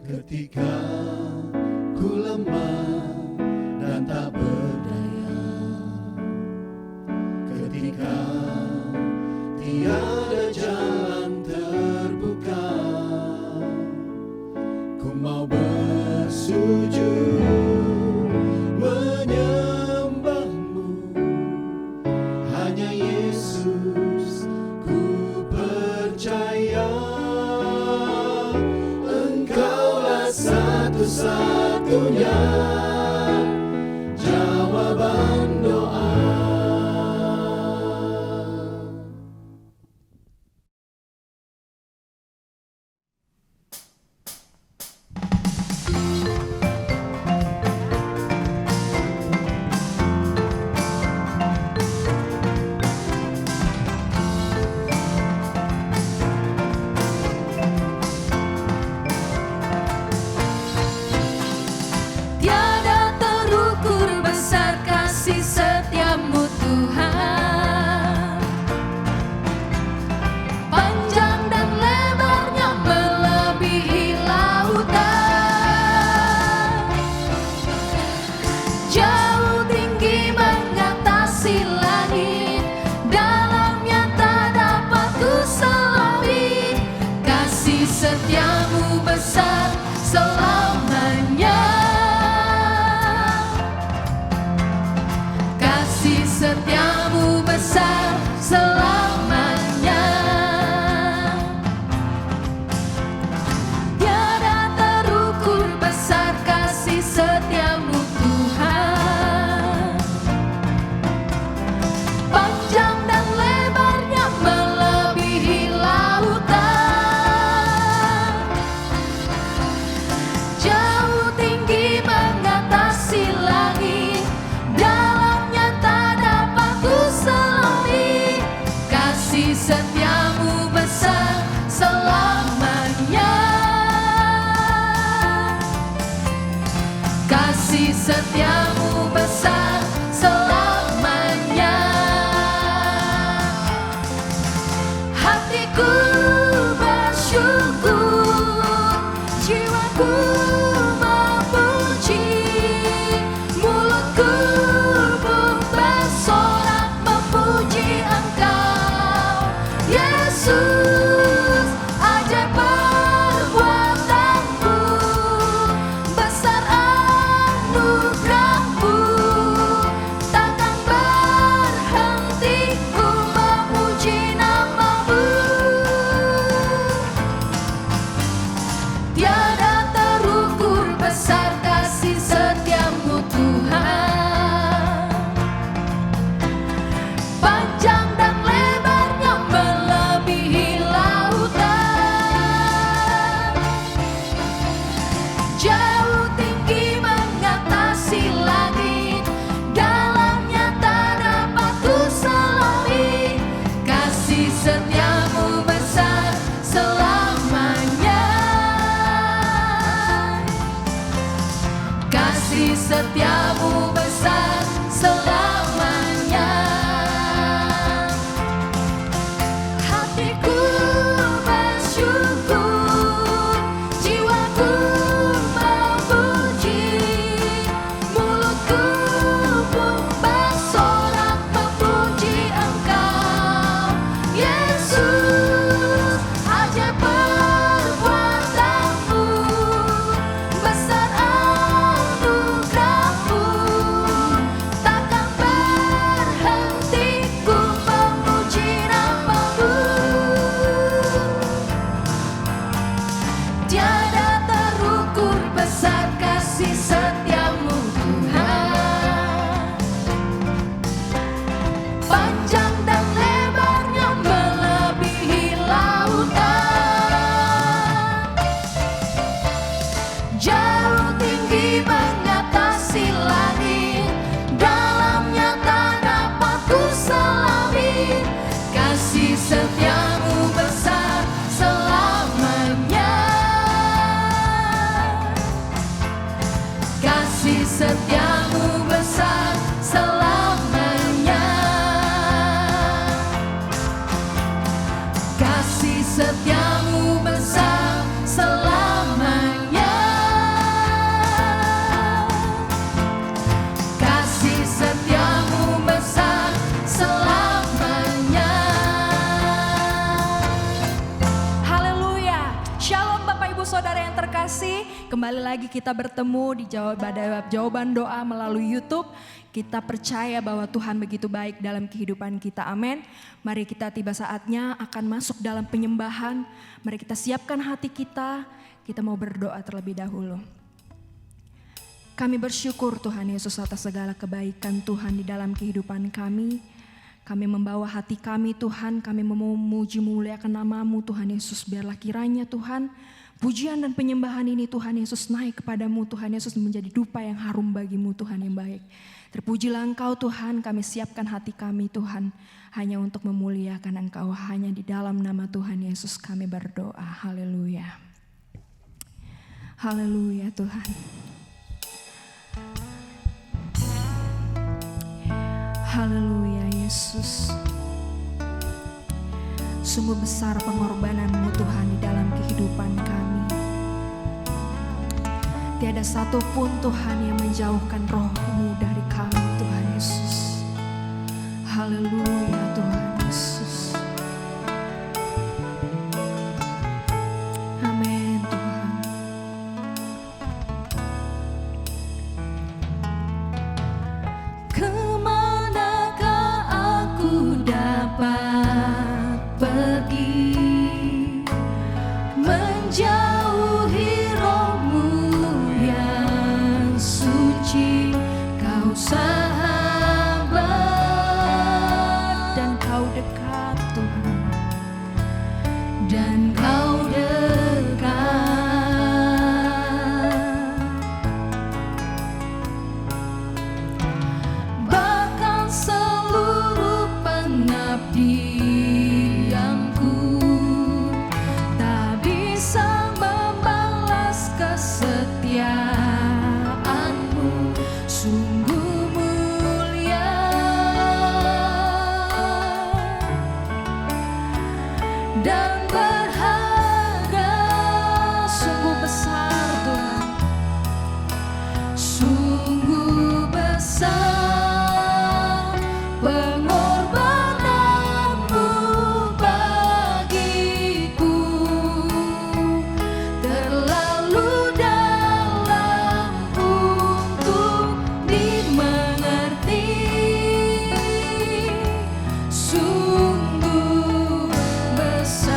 Ketika ku lemah dan tak berdaya, ketika tiada jalan terbuka, ku mau bersujud menyembahmu. Hanya Yesus ku percaya, Engkaulah satu-satunya jawaban doa. Tiada terukur besar kasih setiamu Tuhan, panjang dan lebarnya melebihi lautan, jauh tinggi mengatasi langit, dalamnya tak dapat ku selami. Kasih setiamu besar selamanya, kasih setiamu besar selamanya. Tiada terukur besar kasih setiamu Tuhan, panjang dan lebarnya melebihi lautan, jauh tinggi mengatasi langit, dalamnya tak dapat ku selami. kembali lagi kita bertemu di jawaban doa melalui YouTube. Kita percaya bahwa Tuhan begitu baik dalam kehidupan kita, amin. Mari kita tiba saatnya akan masuk dalam penyembahan. Mari kita siapkan hati kita mau berdoa terlebih dahulu. Kami bersyukur Tuhan Yesus atas segala kebaikan Tuhan di dalam kehidupan kami. Kami membawa hati kami Tuhan, kami memuji memuliakan nama-Mu Tuhan Yesus. Biarlah kiranya Tuhan, pujian dan penyembahan ini Tuhan Yesus naik kepadamu Tuhan Yesus, menjadi dupa yang harum bagimu Tuhan yang baik. Terpujilah Engkau Tuhan, kami siapkan hati kami Tuhan, hanya untuk memuliakan Engkau. Hanya di dalam nama Tuhan Yesus kami berdoa, haleluya. Haleluya Tuhan. Haleluya Yesus. Sungguh besar pengorbanan-Mu Tuhan di dalam kehidupan kami. Tiada satupun Tuhan yang menjauhkan roh-Mu dari kami Tuhan Yesus. Haleluya Tuhan Yesus. Amin Tuhan. Kemanakah aku dapat pergi, menjauhi roh-Mu yang suci. Kau sahabat dan Kau dekat Tuhan, dan Kau dekat. Bahkan seluruh pengabdianku tak bisa membalas kesetiaan-Mu. Sungguh mulia dan berharga, sungguh besar Tuhan, sungguh besar pengorbanan-Mu bagiku, terlalu dalam untuk dimengerti. Sungguh besar,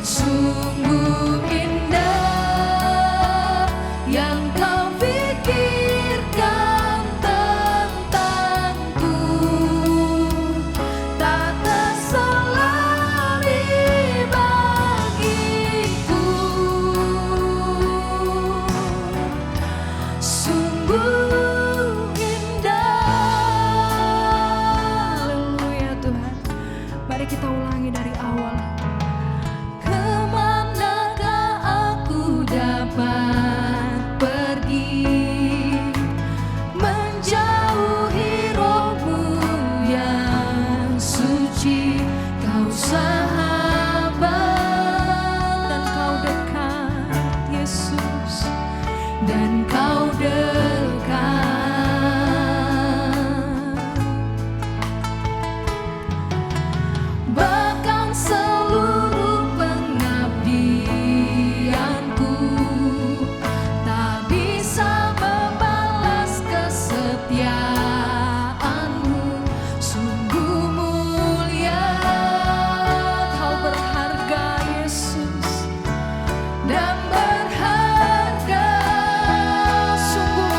sungguh indah yang Kau pikirkan tentangku, tak terselali bagiku. Sungguh indah. Haleluya Tuhan. Mari kita ulangi dari awal. Kemanakah aku dapat pergi, menjauhi roh-Mu yang suci. Kau sahabat dan Kau dekat Yesus, dan Kau dekat. Bahkan seluruh pengabdianku tak bisa membalas kesetiaan-Mu. Sungguh mulia, Kau berharga Yesus, dan berharga, sungguh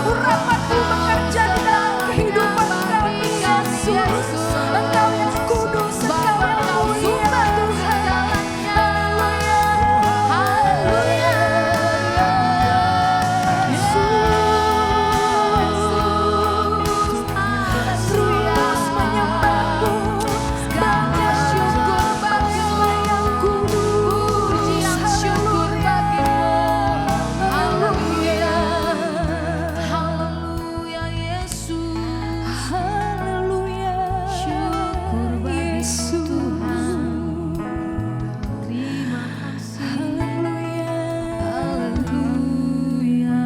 Urapanmu bekerja di dalam kehidupan kami, Yesus. Engkau yang kudus, Engkau yang mulia, Tuhan. Haleluya, haleluya. Yesus, terus menyembahmu. Banyak syukur bagimu yang kudus. Pujian syukur bagimu. Haleluya, haleluya Yesus. Haleluya, syukur bagimu Tuhan. Terima kasih. Haleluya, haleluya,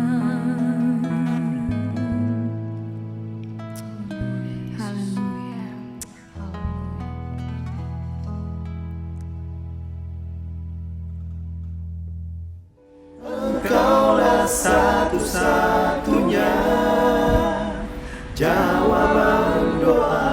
Engkaulah satu-satunya jawaban doa.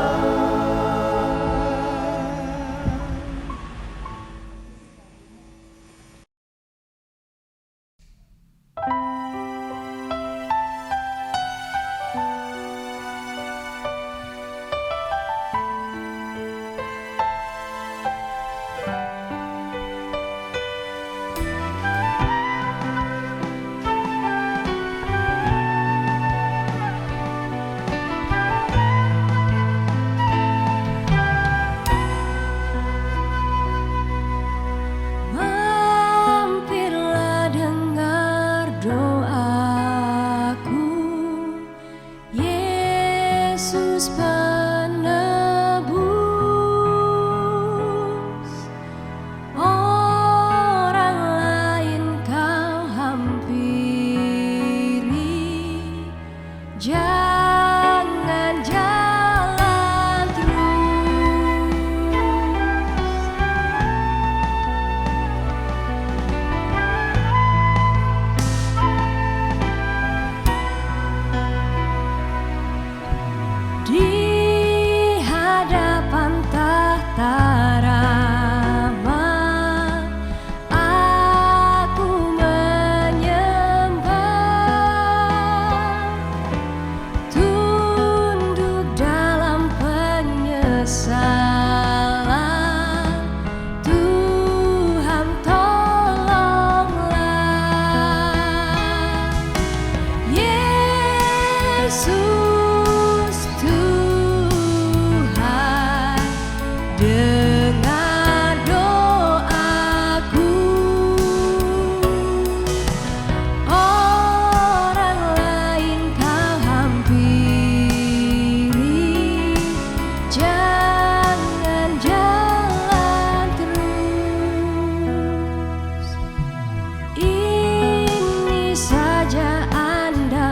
Mampirlah dengar doaku, Yesus penebus. Orang lain kau hampiri, jangan jalan terus. Di hadapan tahta Rama, aku menyembah, tunduk dalam penyesalan. Tuhan tolonglah, Yesus Tuhan, dengar doaku. Orang lain kau hampiri, jangan jalan terus. Ini saja andalanku,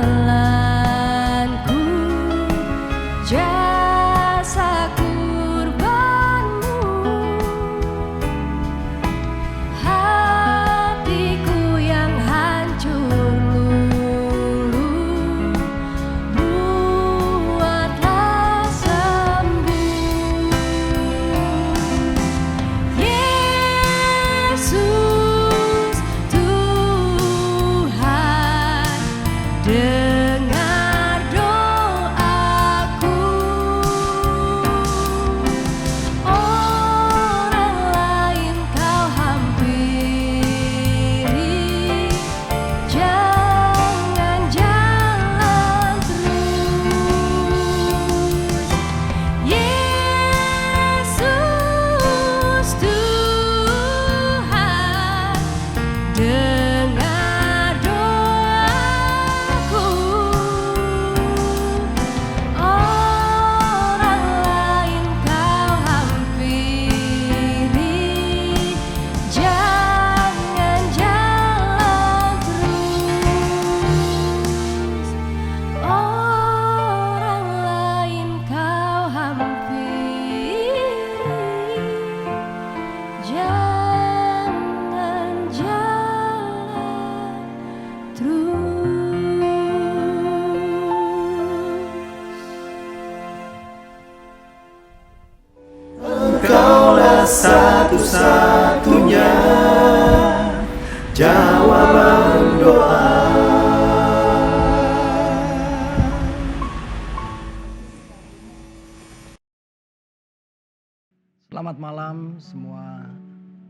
Selamat malam semua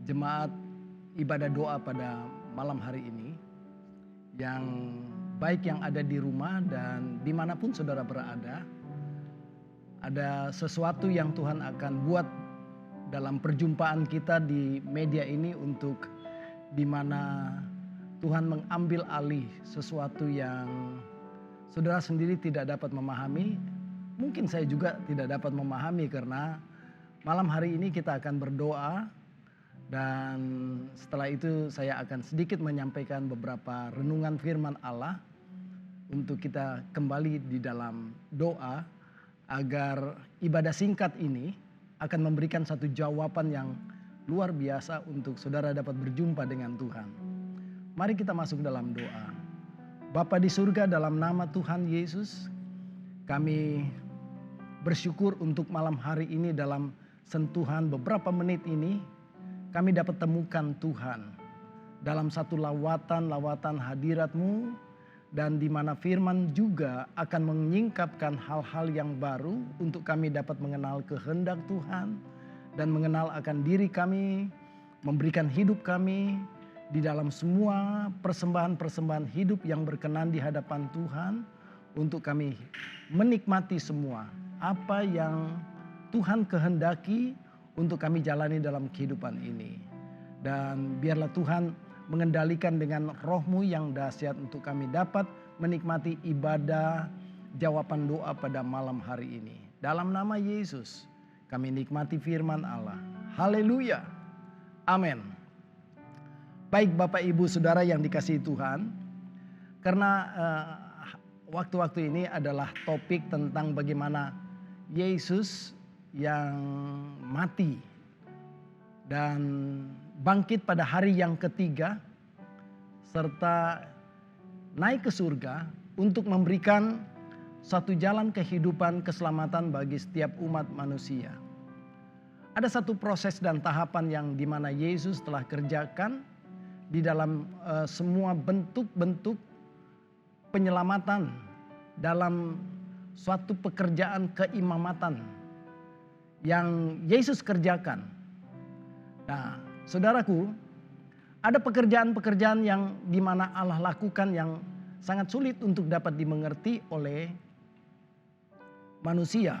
jemaat ibadah doa pada malam hari ini. Yang baik yang ada di rumah dan dimanapun saudara berada. Ada sesuatu yang Tuhan akan buat dalam perjumpaan kita di media ini untuk dimana Tuhan mengambil alih sesuatu yang saudara sendiri tidak dapat memahami. Mungkin saya juga tidak dapat memahami karena malam hari ini kita akan berdoa dan setelah itu saya akan sedikit menyampaikan beberapa renungan firman Allah untuk kita kembali di dalam doa agar ibadah singkat ini akan memberikan satu jawaban yang luar biasa untuk saudara dapat berjumpa dengan Tuhan. Mari kita masuk dalam doa. Bapa di surga, dalam nama Tuhan Yesus, kami bersyukur untuk malam hari ini dalam sentuhan beberapa menit ini kami dapat temukan Tuhan dalam satu lawatan hadirat-Mu dan di mana firman juga akan menyingkapkan hal-hal yang baru untuk kami dapat mengenal kehendak Tuhan dan mengenal akan diri kami, memberikan hidup kami di dalam semua persembahan-persembahan hidup yang berkenan di hadapan Tuhan untuk kami menikmati semua apa yang Tuhan kehendaki untuk kami jalani dalam kehidupan ini. Dan biarlah Tuhan mengendalikan dengan roh-Mu yang dahsyat untuk kami dapat menikmati ibadah jawaban doa pada malam hari ini. Dalam nama Yesus kami nikmati firman Allah. Haleluya. Amin. Baik Bapak Ibu Saudara yang dikasihi Tuhan. Karena waktu-waktu ini adalah topik tentang bagaimana Yesus yang mati dan bangkit pada hari yang ketiga serta naik ke surga untuk memberikan satu jalan kehidupan keselamatan bagi setiap umat manusia. Ada satu proses dan tahapan yang dimana Yesus telah kerjakan di dalam semua bentuk-bentuk penyelamatan dalam suatu pekerjaan keimamatan yang Yesus kerjakan. Nah, saudaraku, ada pekerjaan-pekerjaan yang dimana Allah lakukan yang sangat sulit untuk dapat dimengerti oleh manusia.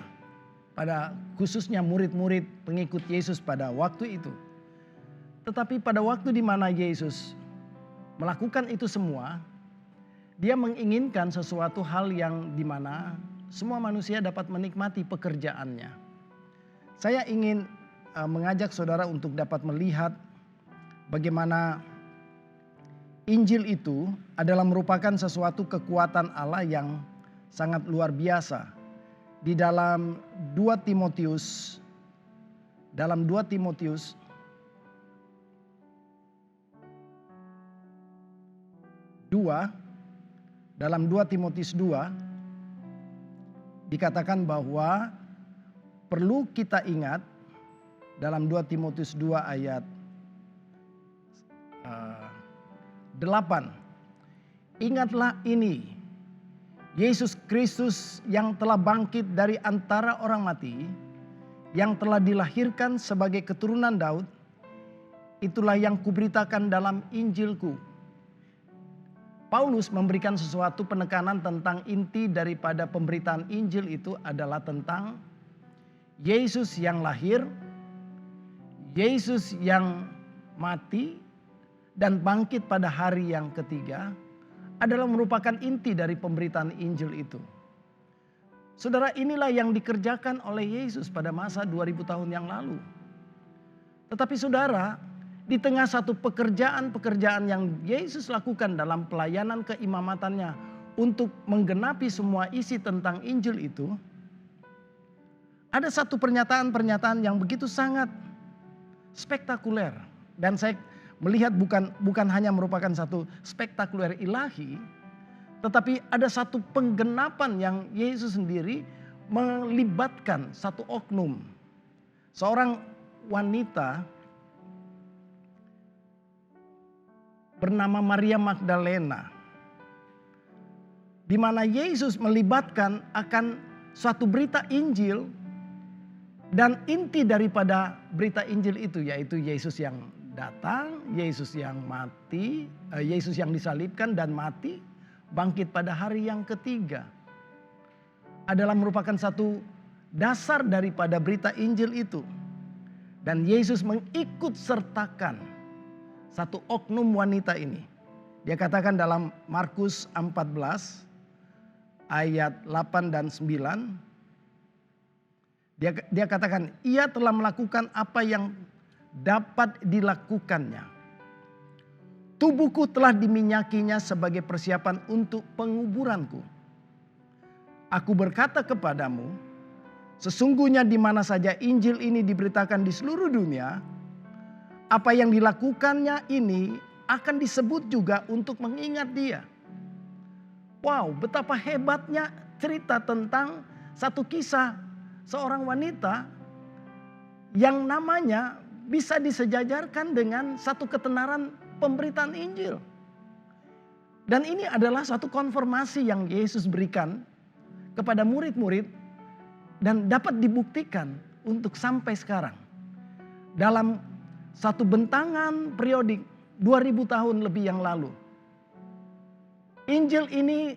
Pada khususnya murid-murid pengikut Yesus pada waktu itu. Tetapi pada waktu dimana Yesus melakukan itu semua, dia menginginkan sesuatu hal yang dimana semua manusia dapat menikmati pekerjaannya. Saya ingin mengajak saudara untuk dapat melihat bagaimana Injil itu adalah merupakan sesuatu kekuatan Allah yang sangat luar biasa. Di dalam 2 Timotius 2 dikatakan bahwa perlu kita ingat dalam 2 Timotius 2 ayat 8. Ingatlah ini, Yesus Kristus yang telah bangkit dari antara orang mati, yang telah dilahirkan sebagai keturunan Daud, itulah yang kuberitakan dalam Injilku. Paulus memberikan sesuatu penekanan tentang inti daripada pemberitaan Injil itu adalah tentang Yesus yang lahir, Yesus yang mati dan bangkit pada hari yang ketiga adalah merupakan inti dari pemberitaan Injil itu. Saudara, inilah yang dikerjakan oleh Yesus pada masa 2000 tahun yang lalu. Tetapi saudara, di tengah satu pekerjaan-pekerjaan yang Yesus lakukan dalam pelayanan keimamatannya untuk menggenapi semua isi tentang Injil itu, ada satu pernyataan-pernyataan yang begitu sangat spektakuler. Dan saya melihat bukan hanya merupakan satu spektakuler ilahi, tetapi ada satu penggenapan yang Yesus sendiri melibatkan satu oknum. Seorang wanita bernama Maria Magdalena, di mana Yesus melibatkan akan suatu berita Injil Dan inti daripada berita Injil itu yaitu Yesus yang datang, Yesus yang mati, Yesus yang disalibkan dan mati, bangkit pada hari yang ketiga. Adalah merupakan satu dasar daripada berita Injil itu. Dan Yesus mengikut sertakan satu oknum wanita ini. Dia katakan dalam Markus 14 ayat 8 dan 9. Dia katakan, ia telah melakukan apa yang dapat dilakukannya. Tubuhku telah diminyakinya sebagai persiapan untuk penguburanku. Aku berkata kepadamu, sesungguhnya di mana saja Injil ini diberitakan di seluruh dunia, apa yang dilakukannya ini akan disebut juga untuk mengingat dia. Wow, betapa hebatnya cerita tentang satu kisah seorang wanita yang namanya bisa disejajarkan dengan satu ketenaran pemberitaan Injil. Dan ini adalah satu konfirmasi yang Yesus berikan kepada murid-murid dan dapat dibuktikan untuk sampai sekarang. Dalam satu bentangan periodik 2000 tahun lebih yang lalu. Injil ini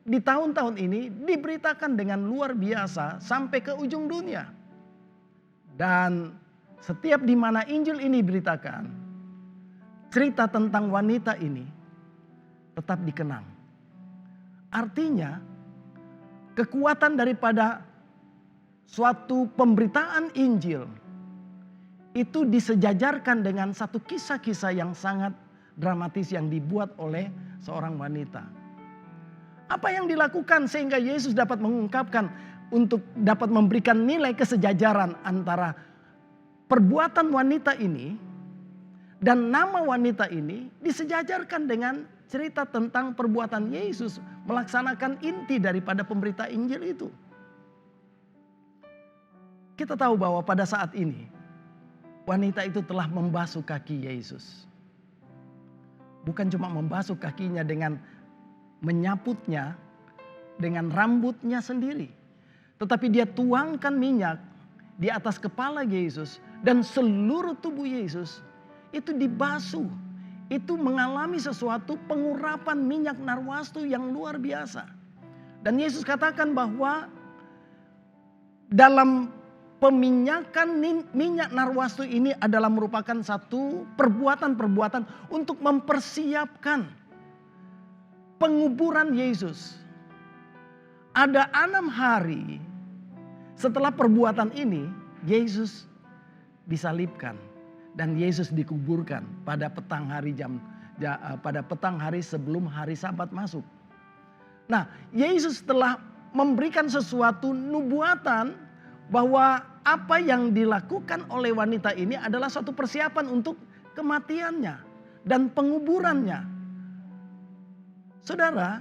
di tahun-tahun ini diberitakan dengan luar biasa sampai ke ujung dunia. Dan setiap di mana Injil ini diberitakan, cerita tentang wanita ini tetap dikenang. Artinya kekuatan daripada suatu pemberitaan Injil itu disejajarkan dengan satu kisah-kisah yang sangat dramatis yang dibuat oleh seorang wanita. Apa yang dilakukan sehingga Yesus dapat mengungkapkan untuk dapat memberikan nilai kesejajaran antara perbuatan wanita ini dan nama wanita ini disejajarkan dengan cerita tentang perbuatan Yesus melaksanakan inti daripada pemberita Injil itu. Kita tahu bahwa pada saat ini wanita itu telah membasuh kaki Yesus. Bukan cuma membasuh kakinya dengan menyaputnya dengan rambutnya sendiri. Tetapi dia tuangkan minyak di atas kepala Yesus dan seluruh tubuh Yesus itu dibasuh. Itu mengalami sesuatu pengurapan minyak narwastu yang luar biasa. Dan Yesus katakan bahwa dalam peminyakan minyak narwastu ini adalah merupakan satu perbuatan-perbuatan untuk mempersiapkan penguburan Yesus. Ada 6 hari setelah perbuatan ini, Yesus disalibkan dan Yesus dikuburkan pada petang hari sebelum hari Sabat masuk. Nah, Yesus telah memberikan sesuatu nubuatan bahwa apa yang dilakukan oleh wanita ini adalah suatu persiapan untuk kematiannya dan penguburannya. Saudara,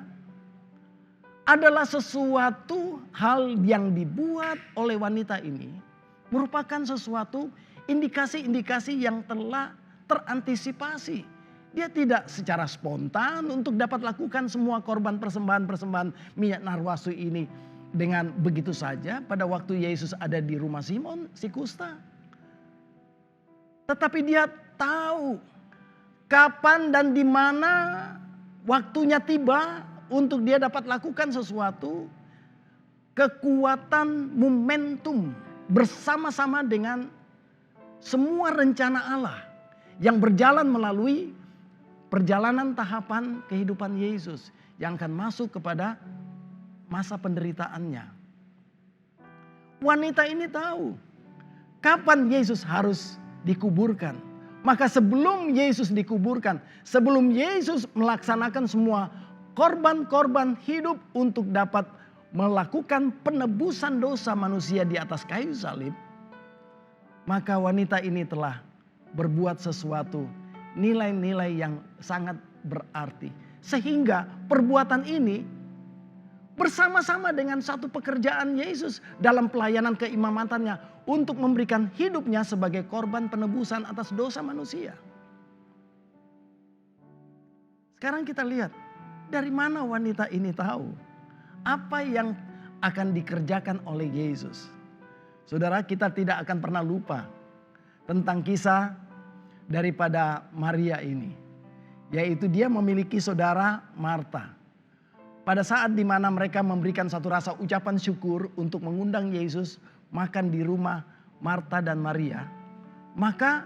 adalah sesuatu hal yang dibuat oleh wanita ini merupakan sesuatu indikasi-indikasi yang telah terantisipasi. Dia tidak secara spontan untuk dapat lakukan semua korban persembahan minyak narwastu ini dengan begitu saja pada waktu Yesus ada di rumah Simon si kusta. Tetapi dia tahu kapan dan di mana waktunya tiba untuk dia dapat lakukan sesuatu. Kekuatan momentum bersama-sama dengan semua rencana Allah yang berjalan melalui perjalanan tahapan kehidupan Yesus yang akan masuk kepada masa penderitaannya. Wanita ini tahu kapan Yesus harus dikuburkan. Maka sebelum Yesus dikuburkan, sebelum Yesus melaksanakan semua korban-korban hidup untuk dapat melakukan penebusan dosa manusia di atas kayu salib, maka wanita ini telah berbuat sesuatu nilai-nilai yang sangat berarti. Sehingga perbuatan ini bersama-sama dengan satu pekerjaan Yesus dalam pelayanan keimamatannya untuk memberikan hidupnya sebagai korban penebusan atas dosa manusia. Sekarang kita lihat dari mana wanita ini tahu apa yang akan dikerjakan oleh Yesus. Saudara, kita tidak akan pernah lupa tentang kisah daripada Maria ini. Yaitu dia memiliki saudara Marta. Pada saat dimana mereka memberikan satu rasa ucapan syukur untuk mengundang Yesus makan di rumah Marta dan Maria. Maka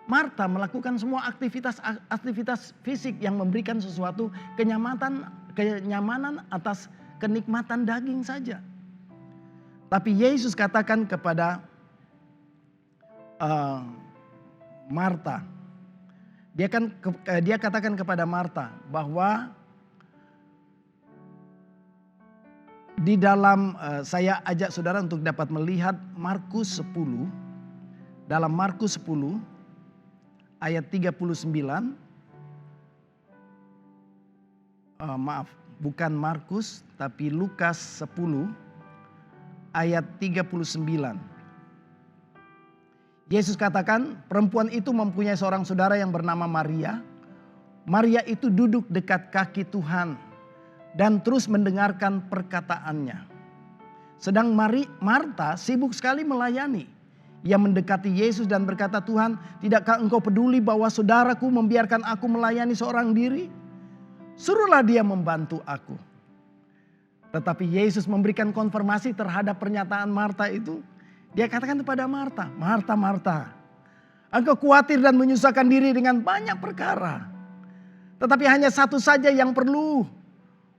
Marta melakukan semua aktivitas fisik yang memberikan sesuatu kenyamanan atas kenikmatan daging saja. Tapi Yesus katakan kepada Marta, dia katakan kepada Marta bahwa di dalam saya ajak saudara untuk dapat melihat Markus 10. Dalam Markus 10 ayat 39. Bukan Markus tapi Lukas 10 ayat 39. Yesus katakan, perempuan itu mempunyai seorang saudara yang bernama Maria. Maria itu duduk dekat kaki Tuhan dan terus mendengarkan perkataannya. Sedang Marta sibuk sekali melayani. Ia mendekati Yesus dan berkata, Tuhan, tidakkah engkau peduli bahwa saudaraku membiarkan aku melayani seorang diri? Suruhlah dia membantu aku. Tetapi Yesus memberikan konfirmasi terhadap pernyataan Marta itu. Dia katakan kepada Marta, Marta, Marta, engkau khawatir dan menyusahkan diri dengan banyak perkara. Tetapi hanya satu saja yang perlu.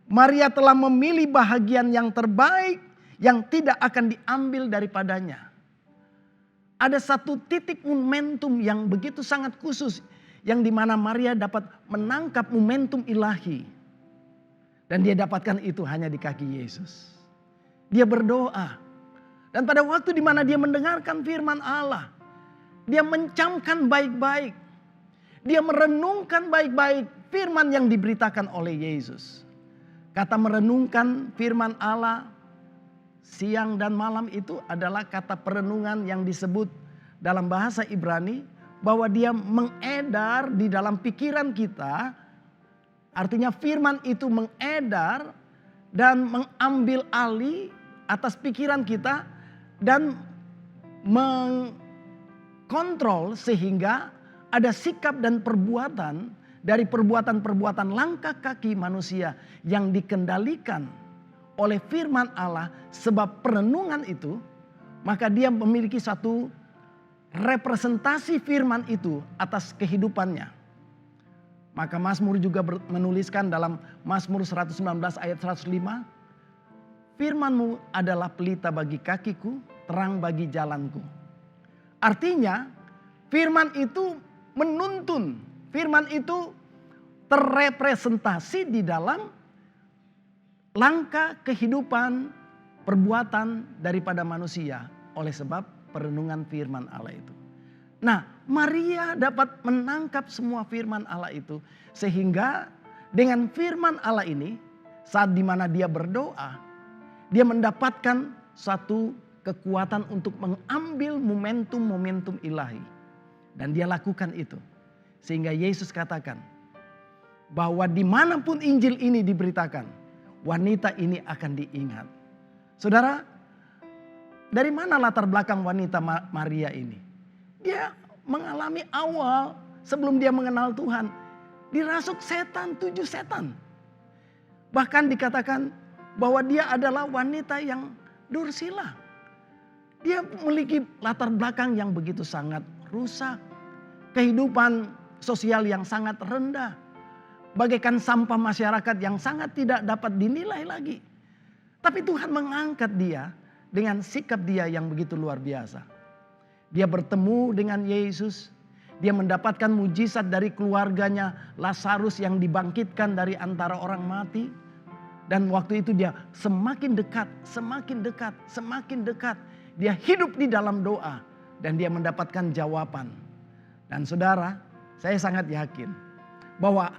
Maria telah memilih bahagian yang terbaik yang tidak akan diambil daripadanya. Ada satu titik momentum yang begitu sangat khusus yang dimana Maria dapat menangkap momentum ilahi. Dan dia dapatkan itu hanya di kaki Yesus. Dia berdoa. Dan pada waktu di mana dia mendengarkan firman Allah, dia mencamkan baik-baik. Dia merenungkan baik-baik firman yang diberitakan oleh Yesus. Kata merenungkan firman Allah siang dan malam itu adalah kata perenungan yang disebut dalam bahasa Ibrani bahwa dia mengedar di dalam pikiran kita. Artinya firman itu mengedar dan mengambil alih atas pikiran kita dan mengkontrol sehingga ada sikap dan perbuatan dari perbuatan-perbuatan langkah kaki manusia yang dikendalikan oleh firman Allah. Sebab perenungan itu, maka dia memiliki satu representasi firman itu atas kehidupannya. Maka Mazmur juga menuliskan dalam Mazmur 119 ayat 105. Firman-Mu adalah pelita bagi kakiku, terang bagi jalanku. Artinya firman itu menuntun. Firman itu terrepresentasi di dalam langkah kehidupan perbuatan daripada manusia. Oleh sebab perenungan firman Allah itu. Nah, Maria dapat menangkap semua firman Allah itu. Sehingga dengan firman Allah ini, saat dimana dia berdoa, dia mendapatkan satu kekuatan untuk mengambil momentum-momentum ilahi. Dan dia lakukan itu. Sehingga Yesus katakan bahwa dimanapun Injil ini diberitakan, wanita ini akan diingat. Saudara, dari mana latar belakang wanita Maria ini? Dia mengalami awal sebelum dia mengenal Tuhan. Dirasuk setan, 7 setan. Bahkan dikatakan bahwa dia adalah wanita yang dursila. Dia memiliki latar belakang yang begitu sangat rusak. Kehidupan sosial yang sangat rendah. Bagaikan sampah masyarakat yang sangat tidak dapat dinilai lagi. Tapi Tuhan mengangkat dia dengan sikap dia yang begitu luar biasa. Dia bertemu dengan Yesus. Dia mendapatkan mujizat dari keluarganya Lazarus yang dibangkitkan dari antara orang mati. Dan waktu itu dia semakin dekat, semakin dekat, semakin dekat. Dia hidup di dalam doa dan dia mendapatkan jawaban. Dan saudara, saya sangat yakin bahwa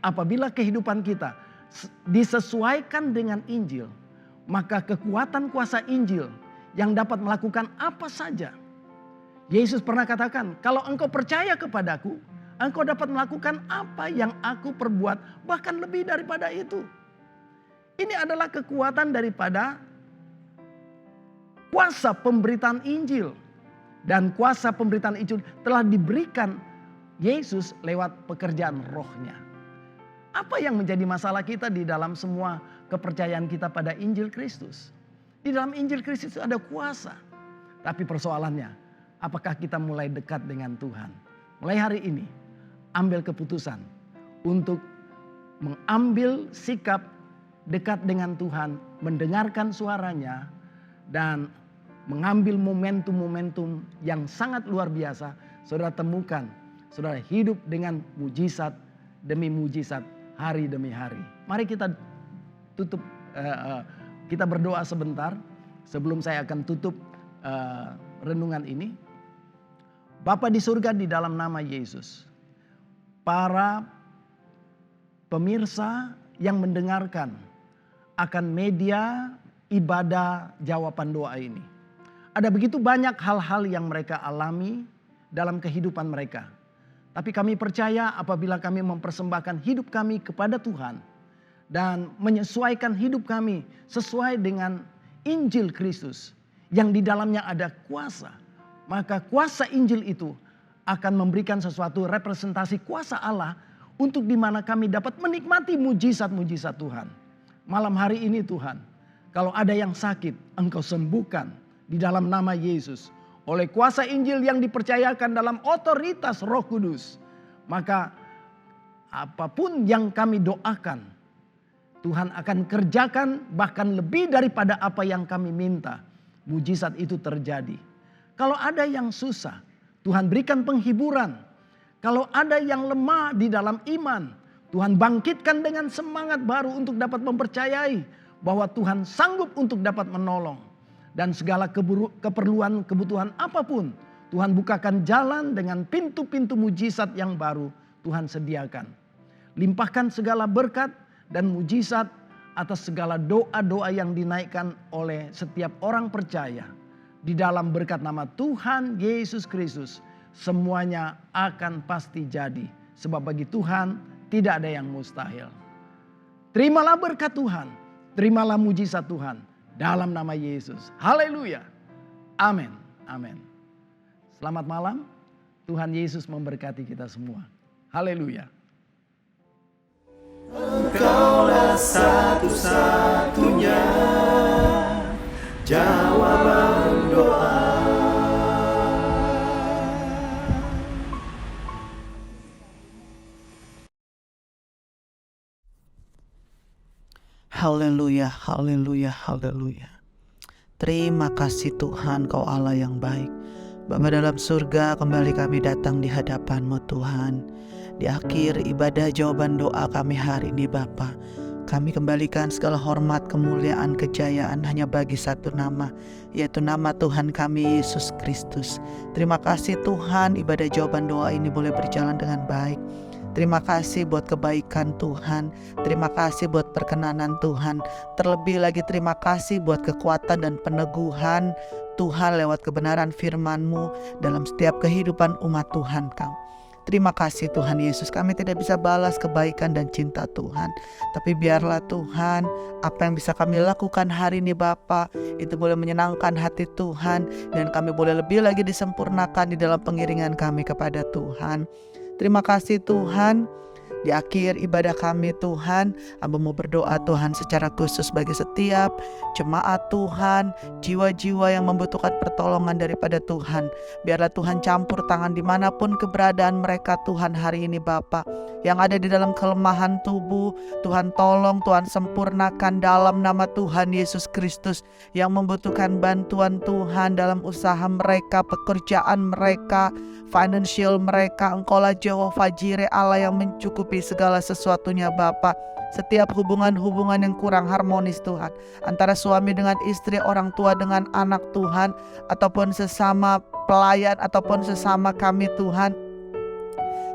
apabila kehidupan kita disesuaikan dengan Injil, maka kekuatan kuasa Injil yang dapat melakukan apa saja. Yesus pernah katakan, kalau engkau percaya kepadaku, engkau dapat melakukan apa yang aku perbuat, bahkan lebih daripada itu. Ini adalah kekuatan daripada kuasa pemberitaan Injil. Dan kuasa pemberitaan Injil telah diberikan Yesus lewat pekerjaan rohnya. Apa yang menjadi masalah kita di dalam semua kepercayaan kita pada Injil Kristus? Di dalam Injil Kristus ada kuasa. Tapi persoalannya, apakah kita mulai dekat dengan Tuhan? Mulai hari ini, ambil keputusan untuk mengambil sikap dekat dengan Tuhan, mendengarkan suaranya, dan mengambil momentum-momentum yang sangat luar biasa. Saudara temukan, saudara hidup dengan mujizat demi mujizat hari demi hari. Mari kita tutup, kita berdoa sebentar sebelum saya akan tutup renungan ini. Bapa di surga, di dalam nama Yesus, para pemirsa yang mendengarkan akan media ibadah jawaban doa ini. Ada begitu banyak hal-hal yang mereka alami dalam kehidupan mereka. Tapi kami percaya apabila kami mempersembahkan hidup kami kepada Tuhan dan menyesuaikan hidup kami sesuai dengan Injil Kristus yang di dalamnya ada kuasa, maka kuasa Injil itu akan memberikan sesuatu representasi kuasa Allah untuk di mana kami dapat menikmati mujizat-mujizat Tuhan. Malam hari ini Tuhan, kalau ada yang sakit, Engkau sembuhkan di dalam nama Yesus. Oleh kuasa Injil yang dipercayakan dalam otoritas Roh Kudus. Maka apapun yang kami doakan, Tuhan akan kerjakan bahkan lebih daripada apa yang kami minta. Mujizat itu terjadi. Kalau ada yang susah, Tuhan berikan penghiburan. Kalau ada yang lemah di dalam iman, Tuhan bangkitkan dengan semangat baru untuk dapat mempercayai bahwa Tuhan sanggup untuk dapat menolong. Dan segala keperluan, kebutuhan apapun, Tuhan bukakan jalan dengan pintu-pintu mujizat yang baru Tuhan sediakan. Limpahkan segala berkat dan mujizat atas segala doa-doa yang dinaikkan oleh setiap orang percaya. Di dalam berkat nama Tuhan Yesus Kristus, semuanya akan pasti jadi. Sebab bagi Tuhan tidak ada yang mustahil. Terimalah berkat Tuhan, terimalah mujizat Tuhan. Dalam nama Yesus. Haleluya. Amin. Amin. Selamat malam. Tuhan Yesus memberkati kita semua. Haleluya. Engkaulah satu-satunya jawaban doa. Haleluya, haleluya, haleluya. Terima kasih Tuhan, Kau Allah yang baik. Bapa dalam surga, kembali kami datang di hadapan-Mu Tuhan. Di akhir ibadah jawaban doa kami hari ini Bapa, kami kembalikan segala hormat, kemuliaan, kejayaan hanya bagi satu nama, yaitu nama Tuhan kami Yesus Kristus. Terima kasih Tuhan, ibadah jawaban doa ini boleh berjalan dengan baik. Terima kasih buat kebaikan Tuhan. Terima kasih buat perkenanan Tuhan. Terlebih lagi terima kasih buat kekuatan dan peneguhan Tuhan lewat kebenaran firman-Mu dalam setiap kehidupan umat Tuhan Kau. Terima kasih Tuhan Yesus, kami tidak bisa balas kebaikan dan cinta Tuhan. Tapi biarlah Tuhan, apa yang bisa kami lakukan hari ini Bapa, itu boleh menyenangkan hati Tuhan. Dan kami boleh lebih lagi disempurnakan di dalam pengiringan kami kepada Tuhan. Terima kasih Tuhan. Di akhir ibadah kami Tuhan, Hamba mau berdoa Tuhan secara khusus bagi setiap jemaat Tuhan, jiwa-jiwa yang membutuhkan pertolongan daripada Tuhan. Biarlah Tuhan campur tangan dimanapun keberadaan mereka Tuhan hari ini Bapa. Yang ada di dalam kelemahan tubuh, Tuhan tolong, Tuhan sempurnakan dalam nama Tuhan Yesus Kristus. Yang membutuhkan bantuan Tuhan dalam usaha mereka, pekerjaan mereka, financial mereka, Engkaulah Jehovah Jireh, Allah yang mencukupi segala sesuatunya Bapa. Setiap hubungan-hubungan yang kurang harmonis Tuhan, antara suami dengan istri, orang tua dengan anak Tuhan, ataupun sesama pelayan, ataupun sesama kami Tuhan,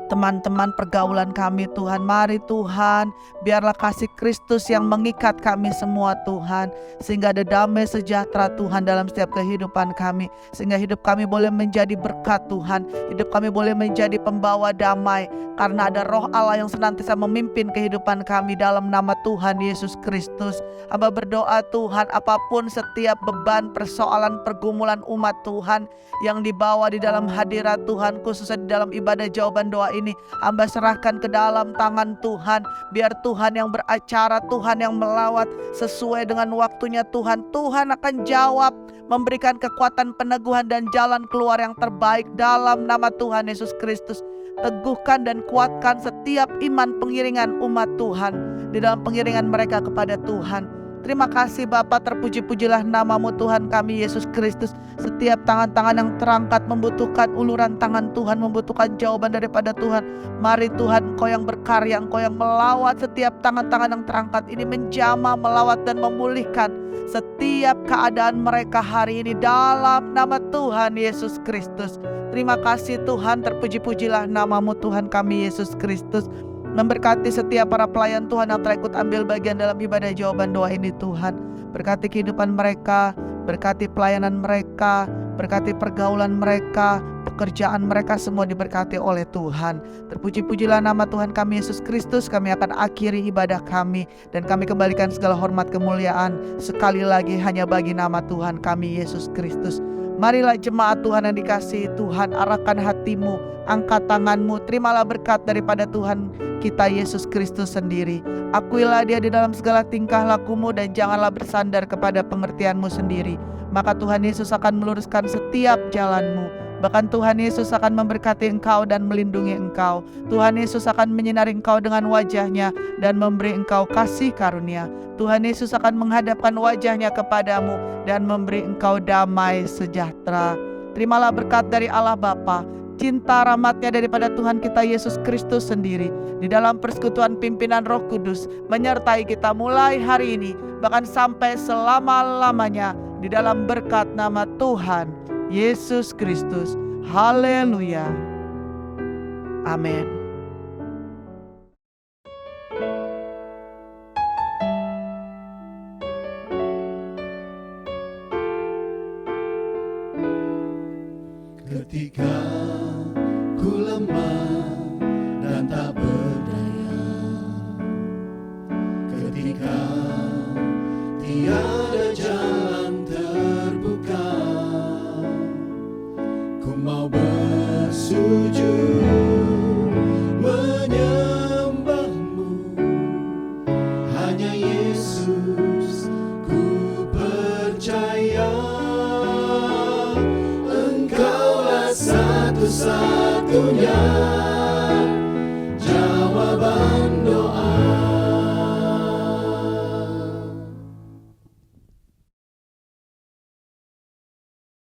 teman-teman pergaulan kami Tuhan. Mari Tuhan, biarlah kasih Kristus yang mengikat kami semua Tuhan, sehingga ada damai sejahtera Tuhan dalam setiap kehidupan kami, sehingga hidup kami boleh menjadi berkat Tuhan, hidup kami boleh menjadi pembawa damai, karena ada Roh Allah yang senantiasa memimpin kehidupan kami dalam nama Tuhan Yesus Kristus. Hamba berdoa Tuhan, apapun setiap beban, persoalan, pergumulan umat Tuhan yang dibawa di dalam hadirat Tuhan, khususnya di dalam ibadah jawaban doa ini, hamba serahkan ke dalam tangan Tuhan. Biar Tuhan yang beracara, Tuhan yang melawat sesuai dengan waktunya Tuhan. Tuhan akan jawab, memberikan kekuatan, peneguhan dan jalan keluar yang terbaik dalam nama Tuhan Yesus Kristus. Teguhkan dan kuatkan setiap iman pengiringan umat Tuhan di dalam pengiringan mereka kepada Tuhan. Terima kasih Bapa, terpuji-pujilah namamu Tuhan kami Yesus Kristus. Setiap tangan-tangan yang terangkat membutuhkan uluran tangan Tuhan, membutuhkan jawaban daripada Tuhan. Mari Tuhan, Engkau yang berkarya, Engkau yang melawat setiap tangan-tangan yang terangkat ini, menjamah, melawat dan memulihkan setiap keadaan mereka hari ini dalam nama Tuhan Yesus Kristus. Terima kasih Tuhan, terpuji-pujilah namamu Tuhan kami Yesus Kristus. Memberkati setiap para pelayan Tuhan yang telah ikut ambil bagian dalam ibadah jawaban doa ini Tuhan. Berkati kehidupan mereka, berkati pelayanan mereka, berkati pergaulan mereka, pekerjaan mereka, semua diberkati oleh Tuhan. Terpuji-pujilah nama Tuhan kami Yesus Kristus. Kami akan akhiri ibadah kami dan kami kembalikan segala hormat kemuliaan sekali lagi hanya bagi nama Tuhan kami Yesus Kristus. Marilah jemaat Tuhan yang dikasihi Tuhan, arahkan hatimu, angkat tanganmu, terimalah berkat daripada Tuhan kita Yesus Kristus sendiri. Akuilah dia di dalam segala tingkah lakumu dan janganlah bersandar kepada pengertianmu sendiri. Maka Tuhan Yesus akan meluruskan setiap jalanmu. Bahkan Tuhan Yesus akan memberkati engkau dan melindungi engkau. Tuhan Yesus akan menyinari engkau dengan wajahnya dan memberi engkau kasih karunia. Tuhan Yesus akan menghadapkan wajahnya kepadamu dan memberi engkau damai sejahtera. Terimalah berkat dari Allah Bapa, cinta rahmatnya daripada Tuhan kita Yesus Kristus sendiri, di dalam persekutuan pimpinan Roh Kudus, menyertai kita mulai hari ini, bahkan sampai selama-lamanya, di dalam berkat nama Tuhan Yesus Kristus. Haleluya. Amin. Ketika ku lemah dan tak berdaya, ketika tiada jalan terbuka, ku mau bersujud menyembahmu, hanya Yesus ku percaya. Engkaulah satu-satunya